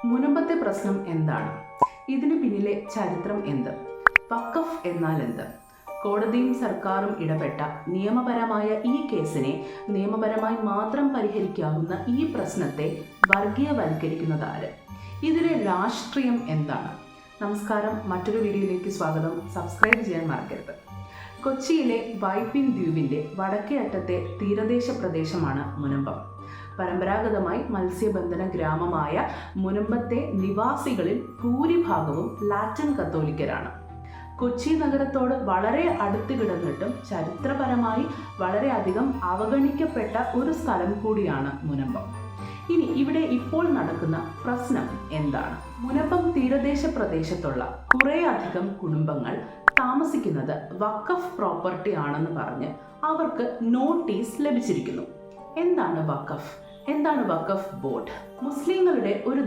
മുനമ്പത്തെ പ്രശ്നം എന്താണ്? ഇതിനു പിന്നിലെ ചരിത്രം എന്ത്? വഖഫ് എന്നാൽ എന്ത്? കോടതിയും സർക്കാരും ഇടപെട്ട നിയമപരമായ ഈ കേസിനെ നിയമപരമായി മാത്രം പരിഹരിക്കാവുന്ന ഈ പ്രശ്നത്തെ വർഗീയവൽക്കരിക്കുന്നത് ആര്? ഇതിലെ രാഷ്ട്രീയം എന്താണ്? നമസ്കാരം, മറ്റൊരു വീഡിയോയിലേക്ക് സ്വാഗതം. സബ്സ്ക്രൈബ് ചെയ്യാൻ മറക്കരുത്. കൊച്ചിയിലെ വൈപ്പിൻ ദ്വീപിൻ്റെ വടക്കേ അറ്റത്തെ തീരദേശ പ്രദേശമാണ് മുനമ്പം. പരമ്പരാഗതമായി മത്സ്യബന്ധന ഗ്രാമമായ മുനമ്പത്തെ നിവാസികളിൽ ഭൂരിഭാഗവും ലാറ്റിൻ കത്തോലിക്കരാണ്. കൊച്ചി നഗരത്തോട് വളരെ അടുത്ത് കിടന്നിട്ടും ചരിത്രപരമായി വളരെയധികം അവഗണിക്കപ്പെട്ട ഒരു സ്ഥലം കൂടിയാണ് മുനമ്പം. ഇനി ഇവിടെ ഇപ്പോൾ നടക്കുന്ന പ്രശ്നം എന്താണ്? മുനമ്പം തീരദേശ പ്രദേശത്തുള്ള കുറേ അധികം കുടുംബങ്ങൾ താമസിക്കുന്നത് വഖഫ് പ്രോപ്പർട്ടി ആണെന്ന് പറഞ്ഞ് അവർക്ക് നോട്ടീസ് ലഭിച്ചിരിക്കുന്നു. എന്താണ് വഖഫ്? എന്താണ് വഖഫ് ബോർഡ്? മുസ്ലിങ്ങളുടെ ഒരു